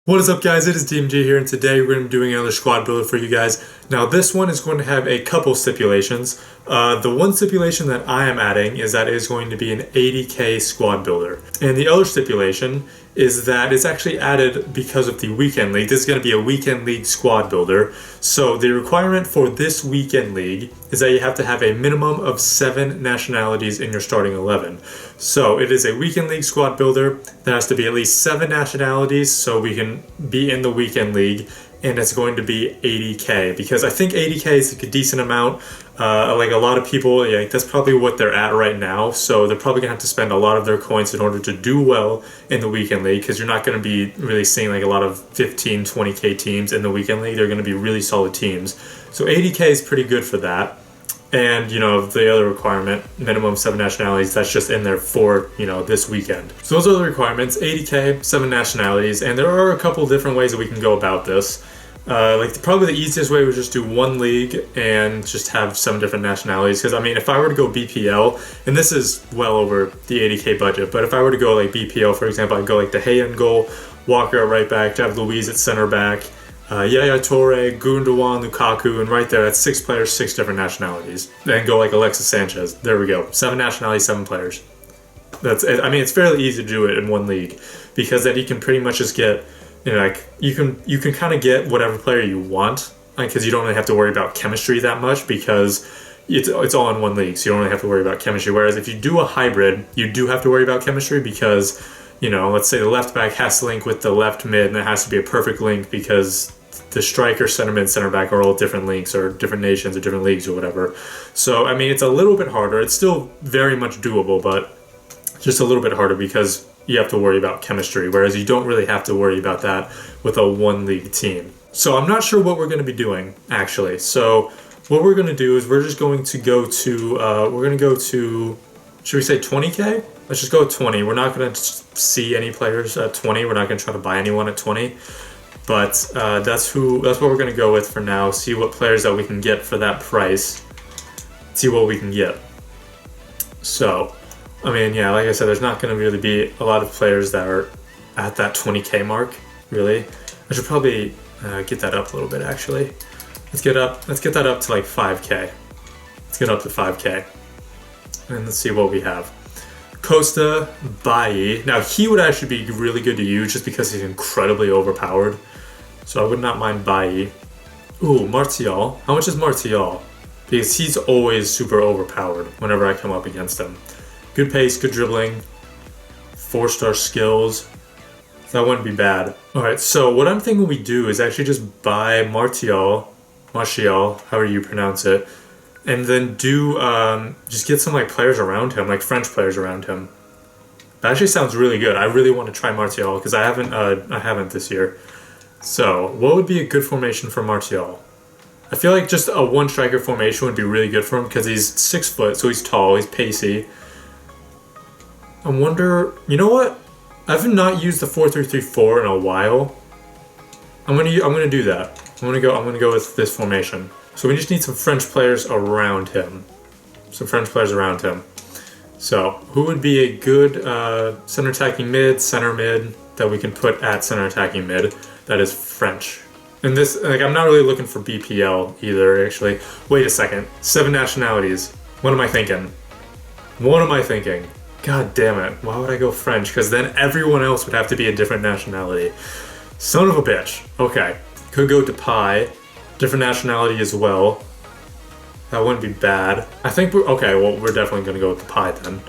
What is up, guys? It is DMG here, and today we're going to be doing another squad builder for you guys. Now this one is going to have a couple stipulations. The one stipulation that I am adding is that it is going to be an 80k squad builder. And the other stipulation is that it's actually added because of the weekend league. This is going to be a weekend league squad builder. So the requirement for this weekend league is that you have to have a minimum of 7 nationalities in your starting 11. So it is a weekend league squad builder that has to be at least 7 nationalities so we can be in the weekend league, and it's going to be 80k because I think 80k is a decent amount. Like a lot of people, that's probably what they're at right now, so they're probably gonna have to spend a lot of their coins in order to do well in the weekend league, because you're not going to be really seeing like a lot of 15 20k teams in the weekend league. They're going to be really solid teams, so 80k is pretty good for that. And the other requirement, minimum 7 nationalities, that's just in there for this weekend. So those are the requirements: 80k, 7 nationalities, and there are a couple different ways that we can go about this. Probably the easiest way was just do one league and just have 7 different nationalities. Because I mean, if I were to go BPL, and this is well over the 80k budget, but if I were to go like BPL, for example, I'd go like De Gea in goal, Walker at right back, David Luiz at center back, Yaya Toure, Gundogan, Lukaku, and right there, that's 6 players, 6 different nationalities. Then go like Alexis Sanchez. There we go. 7 nationalities, 7 players. It's fairly easy to do it in one league, because then you can pretty much just get, you can kind of get whatever player you want, because you don't really have to worry about chemistry that much, because it's all in one league, so you don't really have to worry about chemistry. Whereas if you do a hybrid, you do have to worry about chemistry, because let's say the left back has to link with the left mid, and it has to be a perfect link because the striker, center mid, center back are all different links, or different nations, or different leagues, or whatever. So I mean, it's a little bit harder. It's still very much doable, but just a little bit harder because you have to worry about chemistry, whereas you don't really have to worry about that with a one league team. So I'm not sure what we're going to be doing, actually. So what we're going to do is we're just going to go to, should we say 20k? Let's just go with 20. We're not going to see any players at 20. We're not going to try to buy anyone at 20. But that's what we're going to go with for now. See what players that we can get for that price. See what we can get. So, I mean, yeah, like I said, there's not going to really be a lot of players that are at that 20k mark, really. I should probably get that up a little bit, actually. Let's get that up to like 5k. Let's get up to 5k. And let's see what we have. Costa, Bailly. Now, he would actually be really good to use just because he's incredibly overpowered. So I would not mind Bailly. Ooh, Martial. How much is Martial? Because he's always super overpowered whenever I come up against him. Good pace, good dribbling, 4-star skills. That wouldn't be bad. Alright, so what I'm thinking we do is actually just buy Martial, however you pronounce it, and then do just get some like players around him, like French players around him. That actually sounds really good. I really want to try Martial because I haven't this year. So what would be a good formation for Martial? I feel like just a one striker formation would be really good for him because he's 6 foot, so he's tall, he's pacey. I wonder, you know what? I've not used the 4-3-3-4 in a while. I'm gonna do that. I'm gonna go with this formation. So we just need some French players around him. So who would be a good center attacking mid, center mid that we can put at center attacking mid that is French? And this, like, I'm not really looking for BPL either, actually. Wait a second. 7 nationalities. What am I thinking? God damn it. Why would I go French? Because then everyone else would have to be a different nationality. Son of a bitch. Okay. Could go Depay. Different nationality as well. That wouldn't be bad. I think we're definitely going to go with Depay then.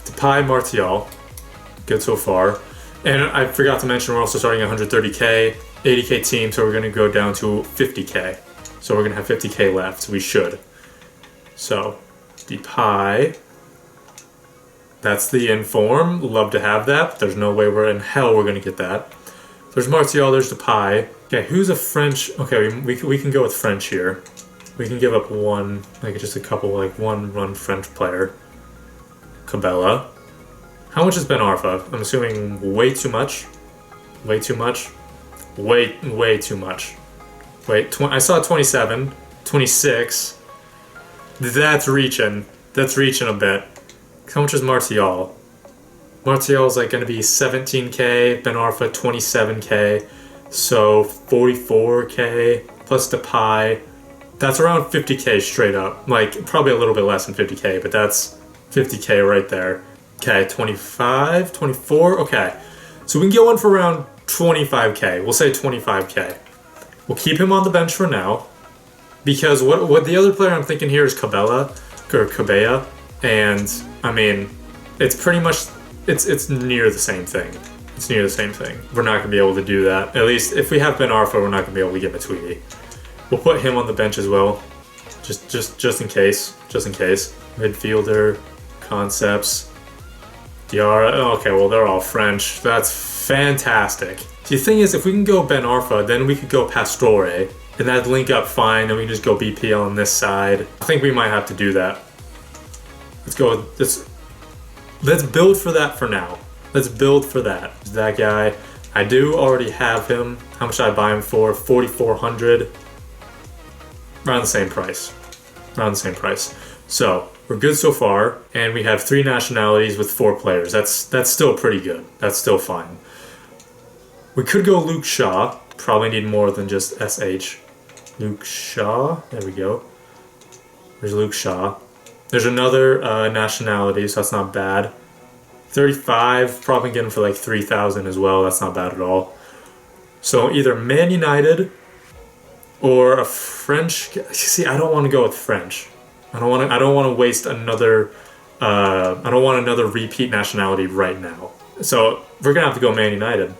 Depay, Martial. Good so far. And I forgot to mention we're also starting 130k, 80k team, so we're going to go down to 50k. So we're going to have 50k left. We should. So, Depay. That's the inform. Love to have that, but there's no way in hell we're going to get that. There's Martial, there's Depay. Okay, who's a French? Okay, we can go with French here. We can give up one, like just a couple, like one French player. Cabela. How much is Ben Arfa? I'm assuming way too much. Way too much. Way too much. Wait, I saw 27, 26. That's reaching. That's reaching a bit. How much is Martial? Martial is like going to be 17k, Ben Arfa 27k. So 44k plus the pi. That's around 50k straight up. Like, probably a little bit less than 50k, but that's 50k right there. Okay, 25, 24, okay. So we can get one for around 25k. We'll say 25k. We'll keep him on the bench for now. Because what the other player I'm thinking here is Cabella. And, I mean, it's pretty much, it's near the same thing. It's near the same thing. We're not going to be able to do that. At least, if we have Ben Arfa, we're not going to be able to get Matuidi. We'll put him on the bench as well. Just in case. Just in case. Midfielder, concepts, Diarra. Okay, well, they're all French. That's fantastic. See, the thing is, if we can go Ben Arfa, then we could go Pastore, and that'd link up fine, and we can just go BPL on this side. I think we might have to do that. Let's go. Let's build for that for now. Let's build for that. That guy. I do already have him. How much did I buy him for? 4,400. Around the same price. Around the same price. So we're good so far, and we have 3 nationalities with 4 players. That's still pretty good. That's still fine. We could go Luke Shaw. Probably need more than just SH. Luke Shaw. There we go. There's Luke Shaw. There's another nationality, so that's not bad. 35, probably get him for like 3,000 as well. That's not bad at all. So either Man United or a French. See, I don't want to go with French. I don't want to waste another. I don't want another repeat nationality right now. So we're gonna have to go Man United.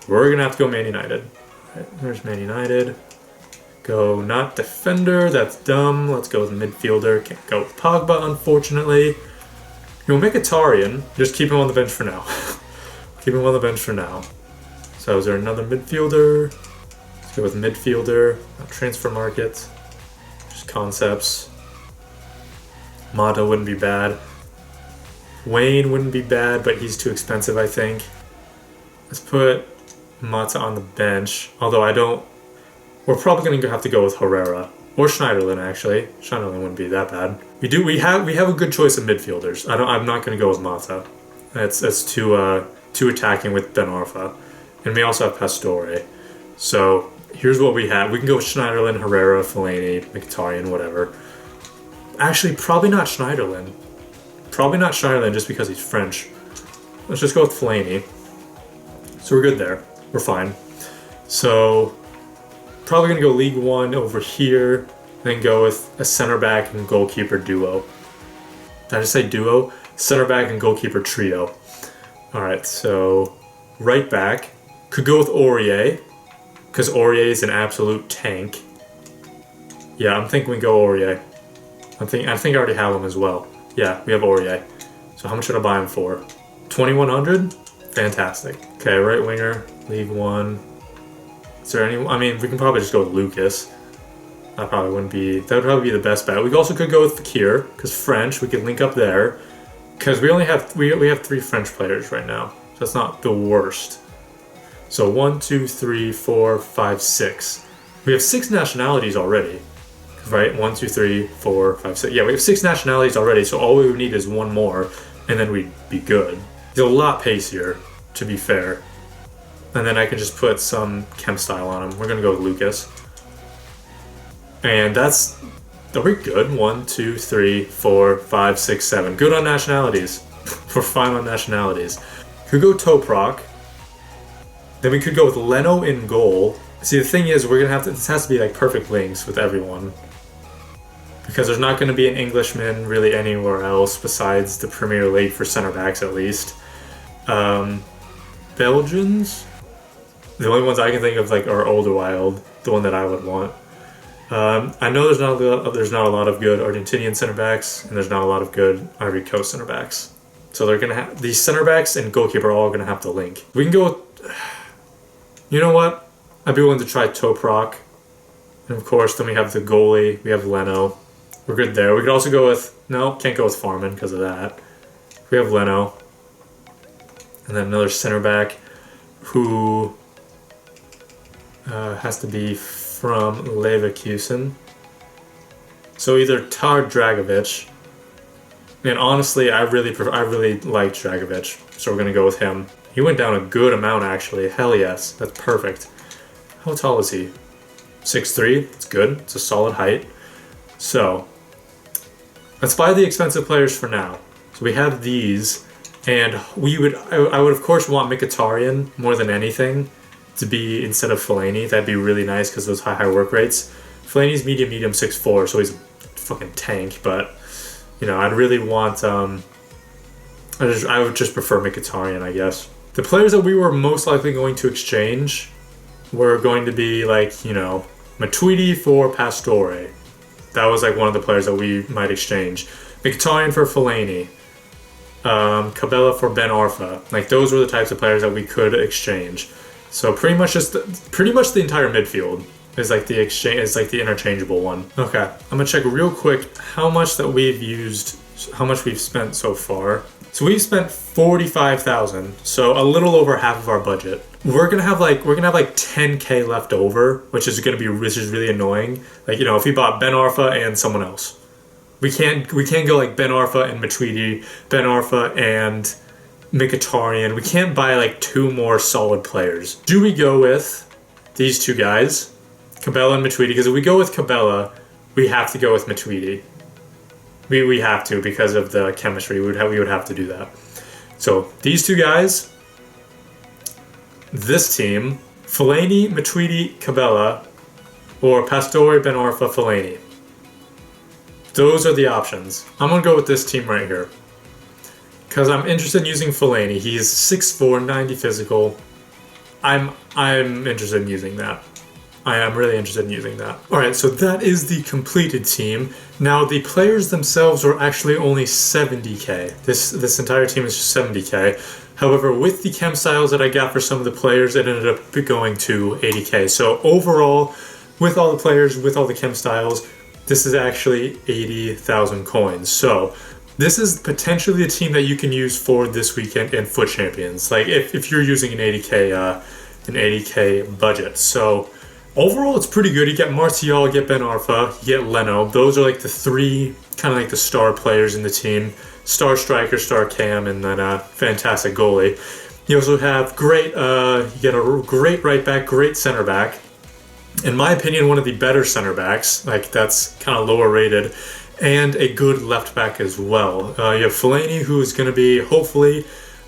We're gonna have to go Man United. Right, there's Man United. Go not defender. That's dumb. Let's go with midfielder. Can't go with Pogba, unfortunately. You'll make Mkhitaryan. Just keep him on the bench for now. Keep him on the bench for now. So is there another midfielder? Let's go with midfielder. Not transfer market. Just concepts. Mata wouldn't be bad. Wayne wouldn't be bad, but he's too expensive, I think. Let's put Mata on the bench. Although I don't... We're probably going to have to go with Herrera. Or Schneiderlin, actually. Schneiderlin wouldn't be that bad. We have a good choice of midfielders. I'm not going to go with Mata. That's too attacking with Ben Arfa. And we also have Pastore. So here's what we have. We can go with Schneiderlin, Herrera, Fellaini, Mkhitaryan, whatever. Actually, probably not Schneiderlin. Probably not Schneiderlin just because he's French. Let's just go with Fellaini. So we're good there. We're fine. So probably going to go League One over here. Then go with a center back and goalkeeper duo. Did I just say duo? Center back and goalkeeper trio. Alright, so right back. Could go with Aurier. Because Aurier is an absolute tank. Yeah, I'm thinking we go Aurier. I think I already have him as well. Yeah, we have Aurier. So how much should I buy him for? 2,100? Fantastic. Okay, right winger, League One. Is there any? I mean, we can probably just go with Lucas. That would probably be the best bet. We also could go with Fakir, because French, we could link up there. Because we only have we have 3 French players right now. So that's not the worst. So 1, 2, 3, 4, 5, 6. We have 6 nationalities already. Right? 1, 2, 3, 4, 5, 6. Yeah, we have 6 nationalities already, so all we would need is 1 more, and then we'd be good. He's a lot pacier, to be fair. And then I can just put some chem style on him. We're gonna go with Lucas. And that's... Are we good? 1, 2, 3, 4, 5, 6, 7. Good on nationalities. We're fine on nationalities. Could go Toprak. Then we could go with Leno in goal. See, the thing is, we're gonna have to... This has to be like perfect links with everyone. Because there's not going to be an Englishman really anywhere else besides the Premier League for center backs at least. Belgians? The only ones I can think of like are Olderwild, the one that I would want. I know there's not a lot of good Argentinian center backs, and there's not a lot of good Ivory Coast center backs. So they're gonna have these center backs and goalkeeper are all gonna have to link. We can go with, you know what? I'd be willing to try Toprak. And of course, then we have the goalie. We have Leno. We're good there. We could also go with... No, can't go with Farman because of that. We have Leno. And then another center back who has to be from Leverkusen. So either Tar Dragovic. And honestly, I really liked Dragovic. So we're going to go with him. He went down a good amount, actually. Hell yes. That's perfect. How tall is he? 6'3". It's good. It's a solid height. So let's buy the expensive players for now. So we have these, and I would of course want Mkhitaryan more than anything to be instead of Fellaini. That'd be really nice because those high work rates. Fellaini's medium 6'4", so he's a fucking tank. But you know, I'd really want I would just prefer Mkhitaryan, I guess. The players that we were most likely going to exchange were going to be like, you know, Matuidi for Pastore. That was like one of the players that we might exchange. Mkhitaryan for Fellaini. Cabela for Ben Arfa. Like those were the types of players that we could exchange. So pretty much the entire midfield is like the exchange, is like the interchangeable one. Okay, I'm gonna check real quick how much that we've used, how much we've spent so far. So we've spent 45,000, so a little over half of our budget. We're gonna have like 10K left over, which is really annoying. Like, you know, if we bought Ben Arfa and someone else, we can't go like Ben Arfa and Matuidi, Ben Arfa and Mkhitaryan. We can't buy like two more solid players. Do we go with these two guys, Cabela and Matuidi? Because if we go with Cabela, we have to go with Matuidi. We have to, because of the chemistry. We would have to do that. So these two guys, this team, Fellaini, Matuidi, Cabela, or Pastore, Ben Arfa, Fellaini. Those are the options. I'm gonna go with this team right here because I'm interested in using Fellaini. He's 6'4", 90 physical. I'm interested in using that. I am really interested in using that. Alright, so that is the completed team. Now, the players themselves are actually only 70k. This entire team is just 70k. However, with the chem styles that I got for some of the players, it ended up going to 80k. So overall, with all the players, with all the chem styles, this is actually 80,000 coins. So this is potentially a team that you can use for this weekend in Foot Champions. Like if you're using an 80k budget. So overall, it's pretty good. You get Martial, you get Ben Arfa, you get Leno. Those are like the three kind of like the star players in the team. Star striker, star cam, and then a fantastic goalie. You also have you get a great right back, great center back. In my opinion, one of the better center backs, like that's kind of lower rated, and a good left back as well. You have Fellaini, who is going to be hopefully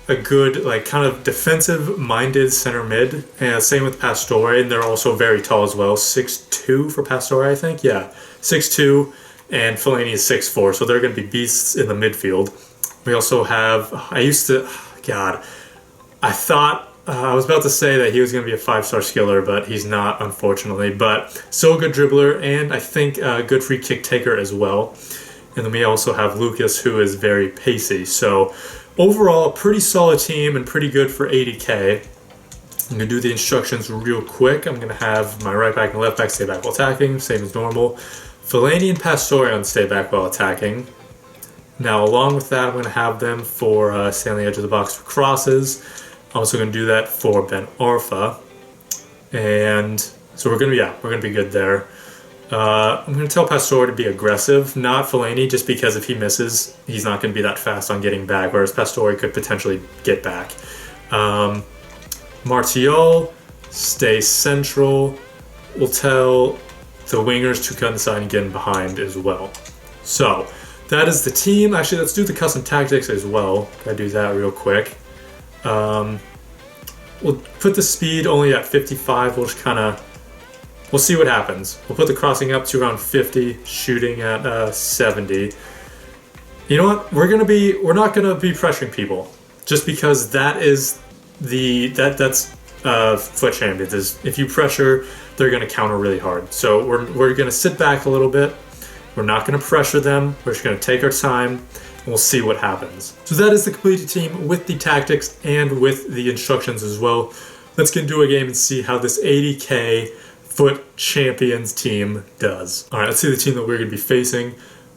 a good, like, kind of defensive-minded center mid. And same with Pastore, and they're also very tall as well. 6'2" for Pastore, I think. Yeah, 6'2", and Fellaini is 6'4", so they're going to be beasts in the midfield. We also have, I was about to say that he was going to be a 5-star skiller, but he's not, unfortunately. But still a good dribbler, and I think a good free kick taker as well. And then we also have Lucas, who is very pacey. So overall, a pretty solid team and pretty good for 80k. I'm going to do the instructions real quick. I'm going to have my right back and left back stay back while attacking, same as normal. Fellaini and Pastore on stay back while attacking. Now, along with that, I'm going to have them for stay on the edge of the box for crosses. I'm also going to do that for Ben Arfa. And so we're going to be good there. I'm going to tell Pastore to be aggressive, not Fellaini, just because if he misses, he's not going to be that fast on getting back, whereas Pastore could potentially get back. Martial, stay central. We'll tell the wingers to cut inside and get in behind as well. So that is the team. Actually, let's do the custom tactics as well. Gotta do that real quick. We'll put the speed only at 55. We'll see what happens. We'll put the crossing up to around 50, shooting at 70. You know what? We're not gonna be pressuring people, just because that's Foot Champions. Is if you pressure, they're gonna counter really hard. So we're gonna sit back a little bit. We're not gonna pressure them. We're just gonna take our time. We'll see what happens. So that is the completed team with the tactics and with the instructions as well. Let's get into a game and see how this 80k Foot Champions team does. All right, let's see the team that we're going to be facing.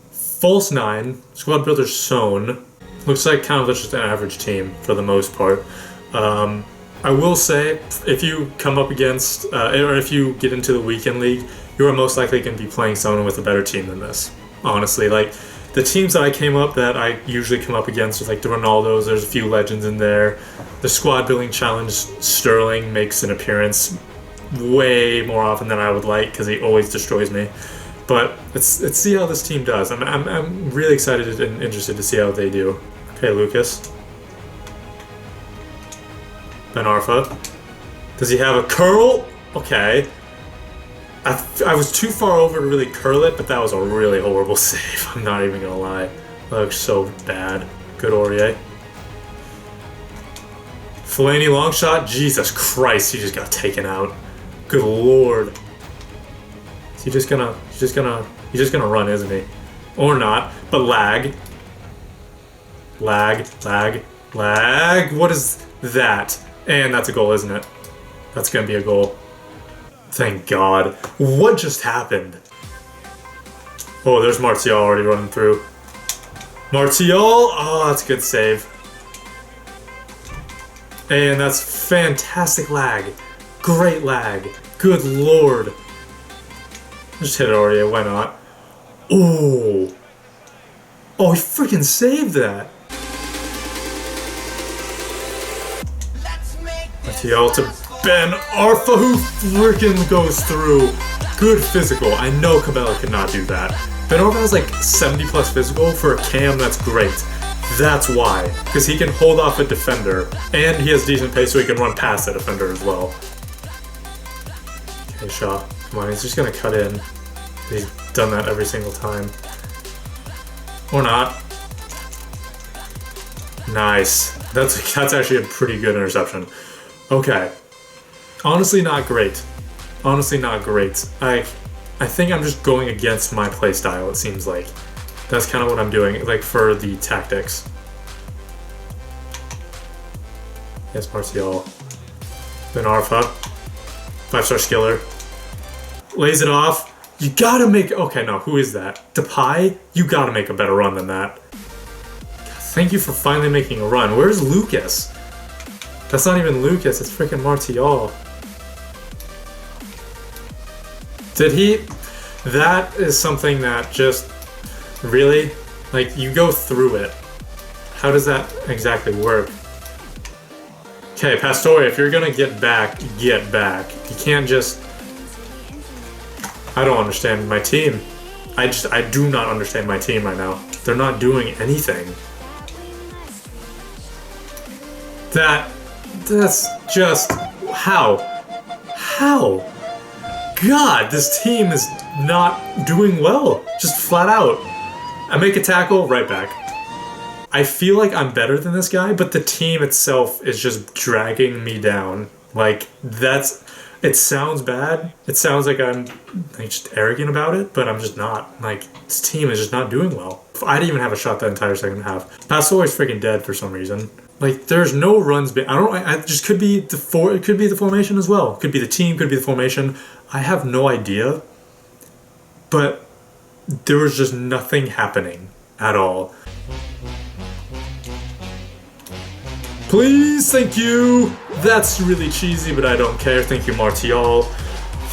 False 9, Squad Builder Sown. Looks like kind of just an average team for the most part. I will say, if you come up against, or if you get into the weekend league, you are most likely going to be playing someone with a better team than this. Honestly, like, the teams that I usually come up against with like the Ronaldos, there's a few legends in there. The squad building challenge, Sterling makes an appearance way more often than I would like because he always destroys me. But let's see how this team does. I'm really excited and interested to see how they do. Okay, Lucas. Ben Arfa. Does he have a curl? Okay. I was too far over to really curl it, but that was a really horrible save. I'm not even gonna lie. That looks so bad. Good Aurier. Fellaini long shot. Jesus Christ, he just got taken out. Good lord. He's just gonna run, isn't he? Or not, but lag. Lag. What is that? And that's a goal, isn't it? That's gonna be a goal. Thank God. What just happened? Oh, there's Martial already running through. Martial! Oh, that's a good save. And that's fantastic lag. Great lag. Good lord. Just hit it already, why not? Oh! Oh, he freaking saved that! Martial to Ben Arfa, who freaking goes through. Good physical. I know Cabela could not do that. Ben Arfa has like 70 plus physical for a cam, that's great. That's why. Because he can hold off a defender. And he has decent pace so he can run past the defender as well. Okay, Shaw. Come on, he's just gonna cut in. He's done that every single time. Or not. Nice. That's actually a pretty good interception. Okay. Honestly, not great. Honestly, not great. I think I'm just going against my playstyle, it seems like. That's kind of what I'm doing, like, for the tactics. Yes, Martial. Ben Arfa. 5-star skiller. Lays it off. You gotta make... Okay, no, who is that? Depay? You gotta make a better run than that. Thank you for finally making a run. Where's Lucas? That's not even Lucas, it's freaking Martial. Did he... That is something that just... Really? Like, you go through it. How does that exactly work? Okay, Pastore, if you're gonna get back, get back. You can't just... I don't understand my team. I do not understand my team right now. They're not doing anything. That's just... How? How? God, this team is not doing well. Just flat out. I make a tackle, right back. I feel like I'm better than this guy, but the team itself is just dragging me down. Like, that's... It sounds bad. It sounds like I'm like, just arrogant about it, but I'm just not. Like, this team is just not doing well. I didn't even have a shot that entire second half. Pastore's freaking dead for some reason. Like, there's no runs. I just could be the it could be the formation as well. Could be the team. Could be the formation. I have no idea. But there was just nothing happening at all. Please, thank you. That's really cheesy, but I don't care. Thank you, Martial.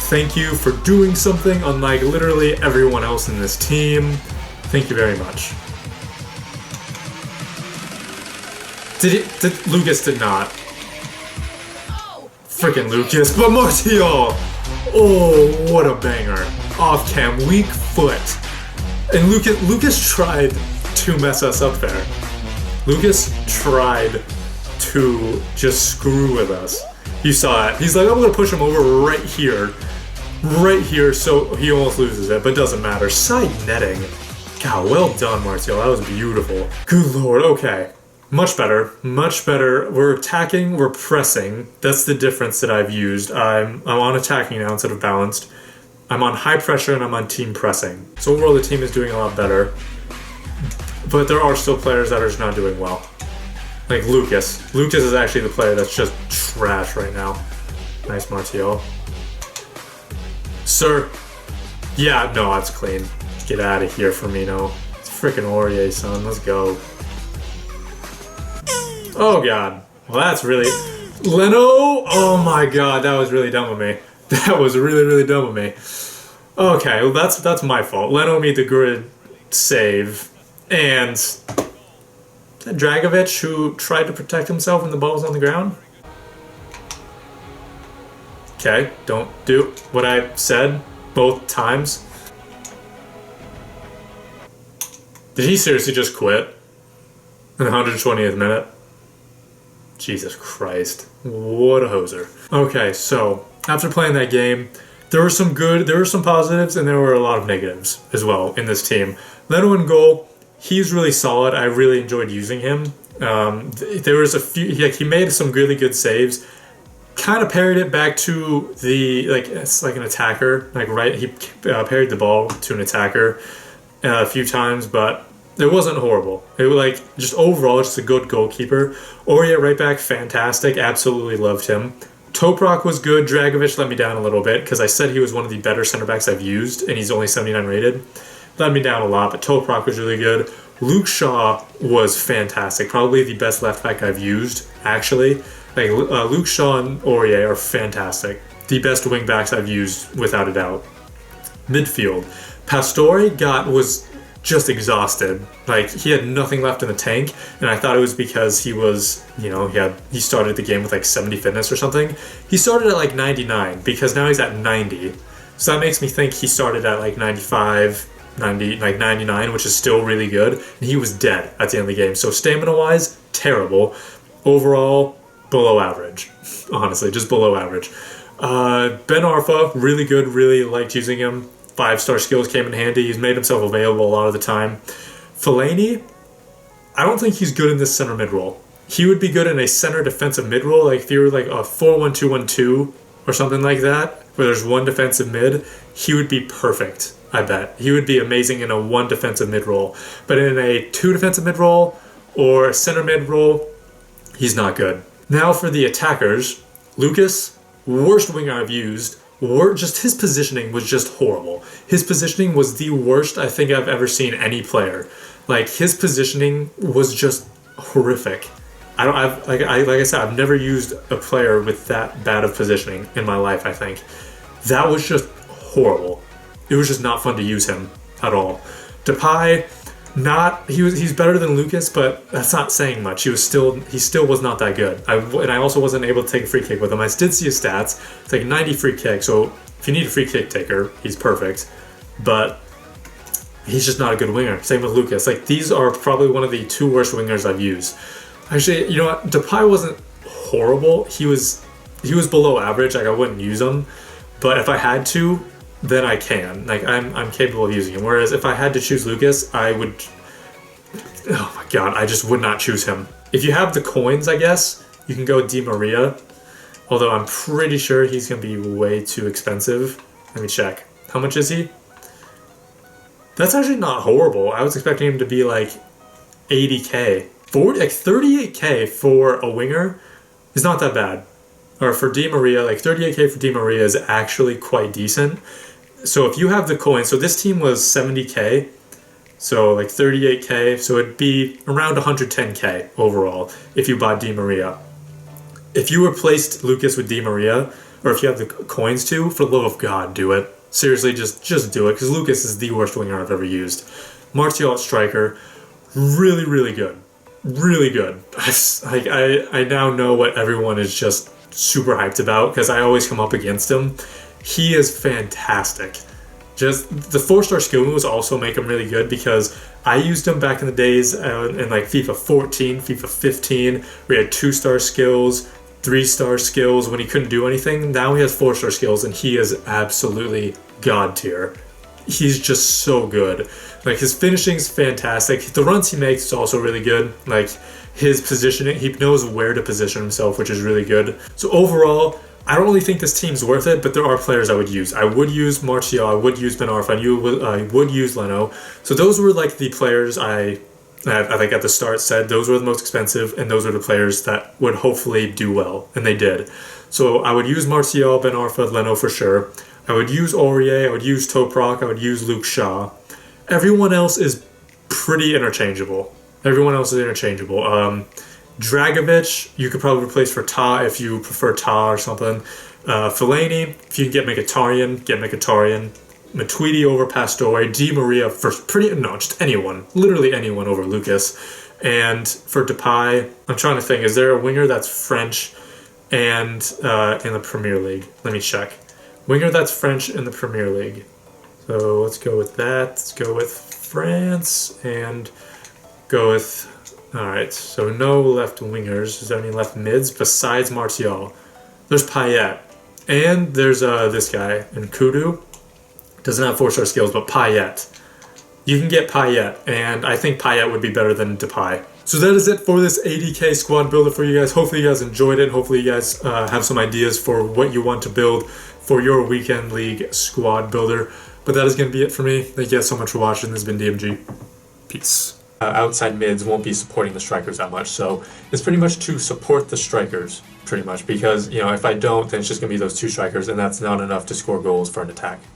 Thank you for doing something unlike literally everyone else in this team. Thank you very much. Lucas did not. Freaking Lucas, but Martial! Oh, what a banger. Off cam, weak foot. And Lucas tried to mess us up there. Lucas tried to just screw with us. You saw it. He's like, I'm gonna push him over right here, so he almost loses it, but doesn't matter. Side netting. God, well done, Martial. That was beautiful. Good lord. Okay, much better. Much better. We're attacking. We're pressing. That's the difference that I've used. I'm on attacking now instead of balanced. I'm on high pressure and I'm on team pressing. So overall, the team is doing a lot better. But there are still players that are just not doing well. Like Lucas. Lucas is actually the player that's just trash right now. Nice, Martial. Sir. Yeah, no, that's clean. Get out of here, Firmino. It's freaking Aurier, son. Let's go. Oh, God. Well, that's really... Leno? Oh, my God. That was really dumb of me. That was really, really dumb of me. Okay, well, that's my fault. Leno made the good save. And... Dragovic, who tried to protect himself when the ball was on the ground. Okay, don't do what I said both times. Did he seriously just quit in the 120th minute? Jesus Christ. What a hoser. Okay, so after playing that game, there were some positives, and there were a lot of negatives as well in this team. Leno in goal, he's really solid. I really enjoyed using him. There was a few, he made some really good saves. Kind of parried it back to it's like an attacker. He parried the ball to an attacker a few times, but it wasn't horrible. It was just overall, just a good goalkeeper. Aurier right back, fantastic. Absolutely loved him. Toprak was good. Dragovic let me down a little bit because I said he was one of the better center backs I've used, and he's only 79 rated. Let me down a lot, but Toprak was really good. Luke Shaw was fantastic. Probably the best left back I've used, actually. Luke Shaw and Aurier are fantastic. The best wing backs I've used, without a doubt. Midfield. Pastore was just exhausted. He had nothing left in the tank, and I thought it was because he was, he started the game with 70 fitness or something. He started at 99 because now he's at 90. So that makes me think he started at 95, 90, 99, which is still really good. And he was dead at the end of the game. So stamina-wise, terrible. Overall, below average. Honestly, just below average. Ben Arfa, really good. Really liked using him. 5-star skills came in handy. He's made himself available a lot of the time. Fellaini, I don't think he's good in this center mid role. He would be good in a center defensive mid role, if you were a 4-1-2-1-2 or something like that, where there's one defensive mid. He would be perfect, I bet. He would be amazing in a 1 defensive mid role. But in a 2 defensive mid role or a center mid role, he's not good. Now for the attackers, Lucas, worst winger I've used. Just his positioning was just horrible. His positioning was the worst I think I've ever seen any player. His positioning was just horrific. Like I said, I've never used a player with that bad of positioning in my life. I think that was just horrible. It was just not fun to use him at all. Depay, he's better than Lucas, but that's not saying much. He still was not that good. I also wasn't able to take a free kick with him. I did see his stats. It's 90 free kick. So if you need a free kick taker, he's perfect. But he's just not a good winger. Same with Lucas. These are probably one of the 2 worst wingers I've used. Actually, you know what? Depay wasn't horrible. He was below average. I wouldn't use him. But if I had to, then I can. I'm capable of using him. Whereas if I had to choose Lucas, I would... Oh my god, I just would not choose him. If you have the coins, I guess, you can go Di Maria. Although I'm pretty sure he's going to be way too expensive. Let me check. How much is he? That's actually not horrible. I was expecting him to be 80k. 38k for a winger is not that bad. Or for Di Maria, 38k for Di Maria is actually quite decent. So if you have the coin, so this team was 70k, so 38k, so it'd be around 110k overall if you bought Di Maria. If you replaced Lucas with Di Maria, or if you have the coins to, for the love of God, do it. Seriously, just do it, because Lucas is the worst winger I've ever used. Martial at striker, really, really good. Really good. I now know what everyone is just super hyped about, because I always come up against him. He is fantastic. Just the 4-star skill moves also make him really good, because I used him back in the days in FIFA 14, FIFA 15, where he had 2-star skills, 3-star skills when he couldn't do anything. Now he has 4-star skills, and he is absolutely god tier. He's just so good. His finishing's fantastic. The runs he makes is also really good. His positioning, he knows where to position himself, which is really good. So overall, I don't really think this team's worth it, but there are players I would use. I would use Martial, I would use Ben Arfa, I would use Leno. So those were the players I think at the start said those were the most expensive, and those are the players that would hopefully do well, and they did. So I would use Martial, Ben Arfa, Leno for sure. I would use Aurier, I would use Toprak, I would use Luke Shaw. Everyone else is pretty interchangeable. Dragovic, you could probably replace for Ta if you prefer Ta or something. Fellaini, if you can get Mkhitaryan, get Mkhitaryan. Matuidi over Pastore. Di Maria for just anyone. Literally anyone over Lucas. And for Depay, I'm trying to think, is there a winger that's French and in the Premier League. Let me check. Winger that's French in the Premier League. So let's go with that. Let's go with France and go with... Alright, so no left wingers. Is there any left mids besides Martial? There's Payet. And there's this guy, Nkudu. Doesn't have 4-star skills, but Payet. You can get Payet, and I think Payet would be better than Depay. So that is it for this 80k squad builder for you guys. Hopefully you guys enjoyed it. Hopefully you guys have some ideas for what you want to build for your weekend league squad builder. But that is going to be it for me. Thank you guys so much for watching. This has been DMG. Peace. Outside mids won't be supporting the strikers that much, so it's pretty much to support the strikers, pretty much, because, you know, if I don't, then it's just going to be those 2 strikers, and that's not enough to score goals for an attack.